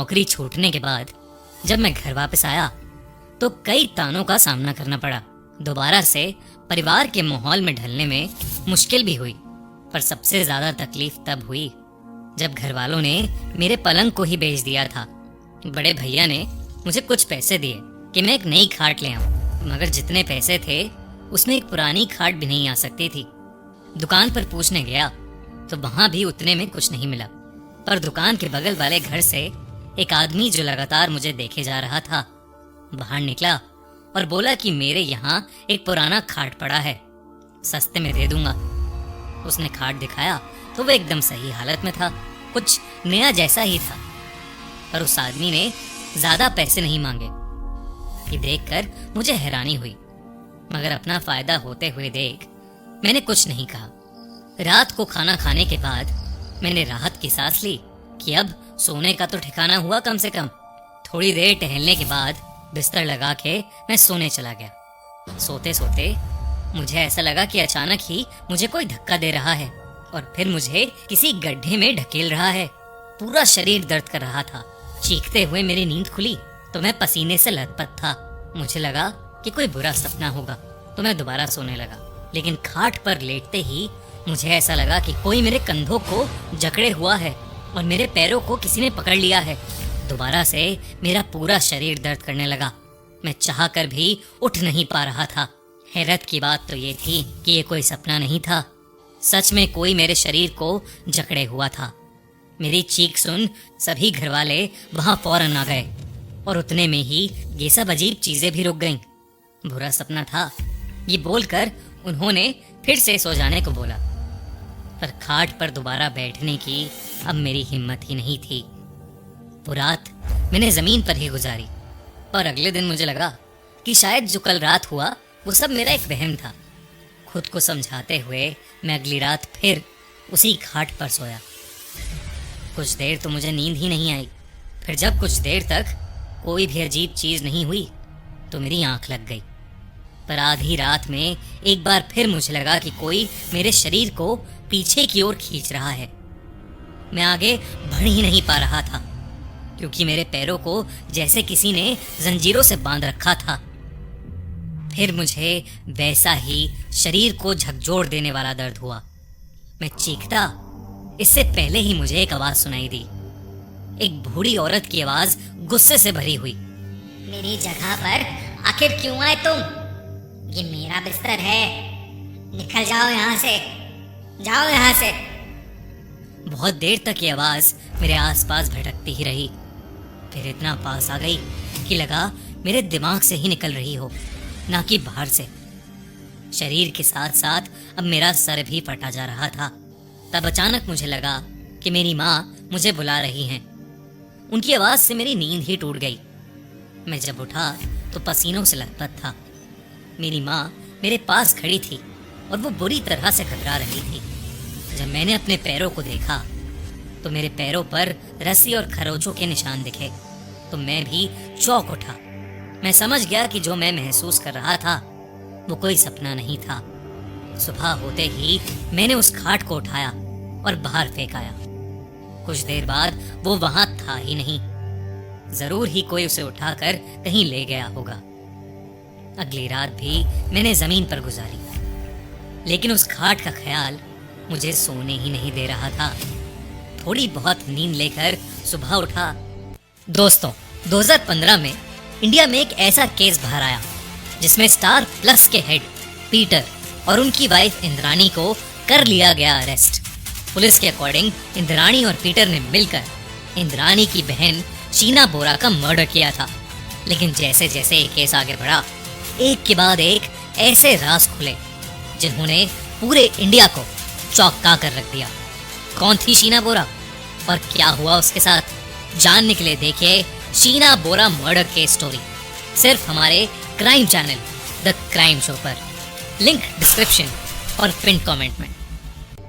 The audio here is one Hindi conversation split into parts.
नौकरी छूटने के बाद जब मैं घर वापस आया तो कई तानों का सामना करना पड़ा। दोबारा से परिवार के माहौल में ढलने में मुश्किल भी हुई, पर सबसे ज्यादा तकलीफ तब हुई जब घर वालों ने मेरे पलंग को ही बेच दिया था। बड़े भैया ने मुझे कुछ पैसे दिए कि मैं एक नई खाट ले आऊं, मगर जितने पैसे थे उसमें एक पुरानी खाट भी नहीं आ सकती थी। दुकान पर पूछने गया तो वहां भी उतने में कुछ नहीं मिला, पर दुकान के बगल वाले घर से एक आदमी जो लगातार मुझे देखे जा रहा था बाहर निकला और बोला कि मेरे यहाँ एक पुराना खाट पड़ा है, सस्ते में दे दूंगा। उसने खाट दिखाया तो वो एकदम सही हालत में था, कुछ नया जैसा ही था, पर उस आदमी ने ज्यादा पैसे नहीं मांगे। ये देखकर मुझे हैरानी हुई, मगर अपना फायदा होते हुए देख मैंने कुछ नहीं कहा। रात को खाना खाने के बाद मैंने राहत की सांस ली कि अब सोने का तो ठिकाना हुआ कम से कम। थोड़ी देर टहलने के बाद बिस्तर लगा के मैं सोने चला गया। सोते सोते मुझे ऐसा लगा कि अचानक ही मुझे कोई धक्का दे रहा है और फिर मुझे किसी गड्ढे में ढकेल रहा है। पूरा शरीर दर्द कर रहा था। चीखते हुए मेरी नींद खुली तो मैं पसीने से लथपथ था। मुझे लगा कि कोई बुरा सपना होगा तो मैं दोबारा सोने लगा, लेकिन खाट पर लेटते ही मुझे ऐसा लगा कि कोई मेरे कंधों को जकड़े हुआ है और मेरे पैरों को किसी ने पकड़ लिया है। दोबारा से मेरा पूरा शरीर दर्द करने लगा। मैं चाहकर भी उठ नहीं पा रहा था। हैरत की बात तो ये थी कि ये कोई सपना नहीं था, सच में कोई मेरे शरीर को जकड़े हुआ था। मेरी चीख सुन सभी घरवाले वहां फौरन आ गए और उतने में ही ये सब अजीब चीजें भी रुक गईं। बुरा सपना था ये बोलकर उन्होंने फिर से सो जाने को बोला, पर खाट पर दोबारा बैठने की अब मेरी हिम्मत ही नहीं थी। वो रात मैंने जमीन पर ही गुजारी और अगले दिन मुझे लगा कि शायद जो कल रात हुआ वो सब मेरा एक वहम था। खुद को समझाते हुए मैं अगली रात फिर उसी खाट पर सोया। कुछ देर तो मुझे नींद ही नहीं आई। फिर जब कुछ देर तक कोई भी अजीब चीज नहीं हुई तो मेरी आंख लग गई। पर आधी रात में एक बार फिर मुझे लगा कि कोई मेरे शरीर को पीछे की ओर खींच रहा है। मैं आगे बढ़ ही नहीं पा रहा था क्योंकि मेरे पैरों को जैसे किसी ने जंजीरों से बांध रखा था। फिर मुझे वैसा ही शरीर को झकझोर देने वाला दर्द हुआ। मैं चीखता इससे पहले ही मुझे एक आवाज सुनाई दी। एक बूढ़ी औरत की आवाज गुस्से से भरी हुई। मेरी जगह पर आखिर क्यों आए तुम? ये मेरा बिस्तर है, निकल जाओ यहाँ से, जाओ यहाँ से। बहुत देर तक ये आवाज मेरे आसपास भटकती ही रही। फिर इतना पास आ गई कि लगा मेरे दिमाग से ही निकल रही हो, ना कि बाहर से। शरीर के साथ साथ अब मेरा सर भी फटा जा रहा था। तब अचानक मुझे लगा कि मेरी माँ मुझे बुला रही हैं। उनकी आवाज से मेरी नींद ही टूट गई। मैं जब उठा तो पसीनों से लथपथ था। मेरी माँ मेरे पास खड़ी थी और वो बुरी तरह से घबरा रही थी। जब मैंने अपने पैरों को देखा तो मेरे पैरों पर रस्सी और खरोचों के निशान दिखे तो मैं भी चौंक उठा। मैं समझ गया कि जो मैं महसूस कर रहा था वो कोई सपना नहीं था। सुबह होते ही मैंने उस खाट को उठाया और बाहर फेंक आया। कुछ देर बाद वो वहां था ही नहीं। जरूर ही कोई उसे उठाकर कहीं ले गया होगा। अगली रात भी मैंने जमीन पर गुजारी, लेकिन उस खाट का ख्याल मुझे सोने ही नहीं दे रहा था। थोड़ी बहुत नींद लेकर सुबह उठा। दोस्तों, 2015 में इंडिया में एक ऐसा केस बाहर आया जिसमें स्टार प्लस के हेड पीटर और उनकी वाइफ इंद्राणी को कर लिया गया अरेस्ट। पुलिस के अकॉर्डिंग इंद्राणी और पीटर ने मिलकर इंद्राणी की बहन शीना बोरा का मर्डर किया था। लेकिन जैसे जैसे ये केस आगे बढ़ा, एक के बाद एक ऐसे राज खुले जिन्होंने पूरे इंडिया को चौंका कर रख दिया। कौन थी शीना बोरा और क्या हुआ उसके साथ, जानने के लिए देखिए शीना बोरा मर्डर केस स्टोरी, सिर्फ हमारे crime channel the crime show पर। लिंक डिस्क्रिप्शन और पिन कमेंट में।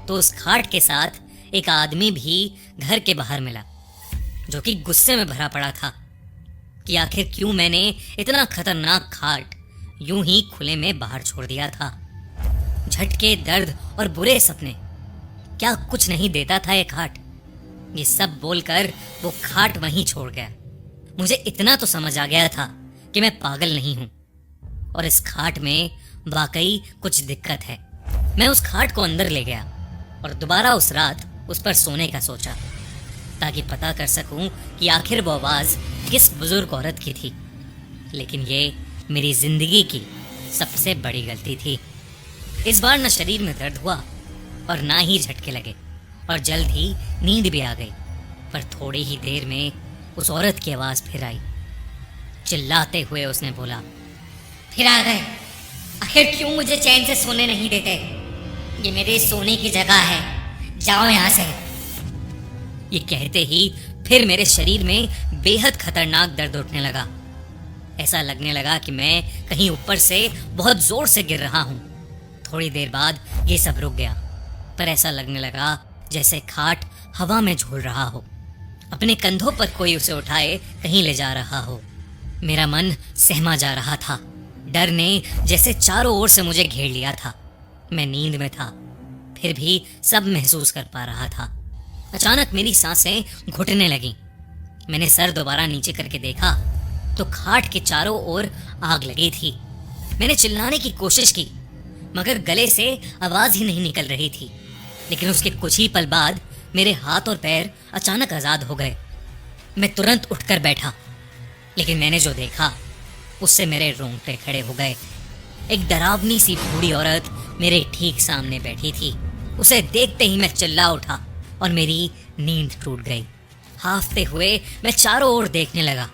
तो उस खाट के साथ एक आदमी भी घर के बाहर मिला जो कि गुस्से में भरा पड़ा था कि आखिर क्यों मैंने इतना खतरनाक खाट यूं ही खुले में बाहर छोड़ दिया था। झटके, दर्द और बुरे सपने, क्या कुछ नहीं देता था ये खाट? ये सब बोलकर वो खाट वहीं छोड़ गया। मुझे इतना तो समझ आ गया था कि मैं पागल नहीं हूं और इस खाट में वाकई कुछ दिक्कत है। मैं उस खाट को अंदर ले गया और दोबारा उस रात उस पर सोने का सोचा, ताकि पता कर सकूं कि आखिर वो आवाज किस बुजुर्ग औरत की थी। लेकिन ये मेरी जिंदगी की सबसे बड़ी गलती थी। इस बार न शरीर में दर्द हुआ और ना ही झटके लगे और जल्द ही नींद भी आ गई। पर थोड़ी ही देर में उस औरत की आवाज फिर आई। चिल्लाते हुए उसने बोला, फिर आ गए? आखिर क्यों मुझे चैन से सोने नहीं देते? ये मेरे सोने की जगह है, जाओ यहाँ से। ये कहते ही फिर मेरे शरीर में बेहद खतरनाक दर्द उठने लगा। ऐसा लगने लगा कि मैं कहीं ऊपर से बहुत जोर से गिर रहा हूं। थोड़ी देर बाद ये सब रुक गया, पर ऐसा लगने लगा जैसे खाट हवा में झूल रहा हो, अपने कंधों पर कोई उसे उठाए कहीं ले जा रहा हो। मेरा मन सहमा जा रहा था। डर ने जैसे चारों ओर से मुझे घेर लिया था। मैं नींद में था, फिर भी सब महसूस कर पा रहा था। अचानक मेरी सांसें घुटने लगीं। मैंने सर दोबारा नीचे करके देखा तो खाट के चारों ओर आग लगी थी। मैंने चिल्लाने की कोशिश की, मगर गले से आवाज ही नहीं निकल रही थी। लेकिन उसके कुछ ही पल बाद मेरे हाथ और पैर अचानक आजाद हो गए। मैं तुरंत उठकर बैठा, लेकिन मैंने जो देखा उससे मेरे रोंगटे खड़े हो गए। एक डरावनी सी बूढ़ी औरत मेरे ठीक सामने बैठी थी। उसे देखते ही मैं चिल्ला उठा और मेरी नींद टूट गई। हाफते हुए मैं चारों ओर देखने लगा,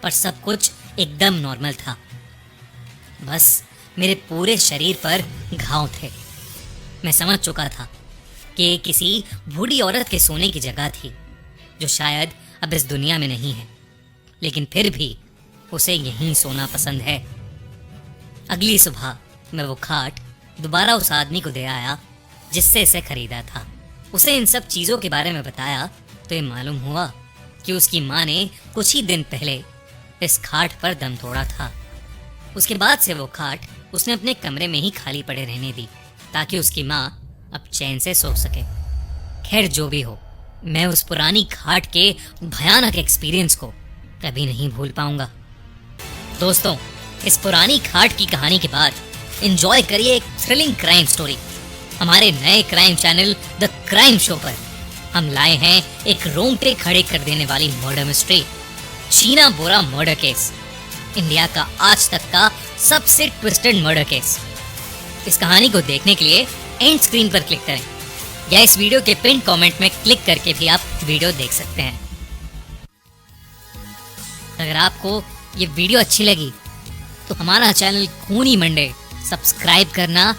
पर सब कुछ एकदम नॉर्मल था। बस मेरे पूरे शरीर पर घाव थे। मैं समझ चुका था कि ये किसी बूढ़ी औरत के सोने की जगह थी, जो शायद अब इस दुनिया में नहीं है, लेकिन फिर भी उसे यहीं सोना पसंद है। अगली सुबह मैं वो खाट दोबारा उस आदमी को दे आया जिससे इसे खरीदा था। उसे इन सब चीजों के बारे में बताया तो ये मालूम हुआ कि उसकी माँ ने कुछ ही दिन पहले इस खाट पर दम तोड़ा था। उसके बाद से वो खाट उसने अपने कमरे में ही खाली पड़े रहने दी, ताकि उसकी माँ अब चैन से सो सके। खैर जो भी हो, मैं उस पुरानी खाट के भयानक एक्सपीरियंस को कभी नहीं भूल पाऊंगा। दोस्तों, इस पुरानी खाट की कहानी के बाद एंजॉय करिए एक थ्रिलिंग क्राइम स्टोरी। हमारे नए crime channel the crime show पर हम लाए हैं एक रोंगटे खड़े कर देने वाली मर्डर मिस्ट्री, शीना बोरा मर्डर केस, इंडिया का आज तक का सबसे ट्विस्टेड मर्डर केस। इस कहानी को देखने के लिए एंड स्क्रीन पर क्लिक करें या इस वीडियो के पिन कमेंट में क्लिक करके भी आप वीडियो देख सकते हैं। अगर आपको ये वीडियो अच्छी लगी तो हमारा चैनल खूनी मंडे सब्सक्राइब करना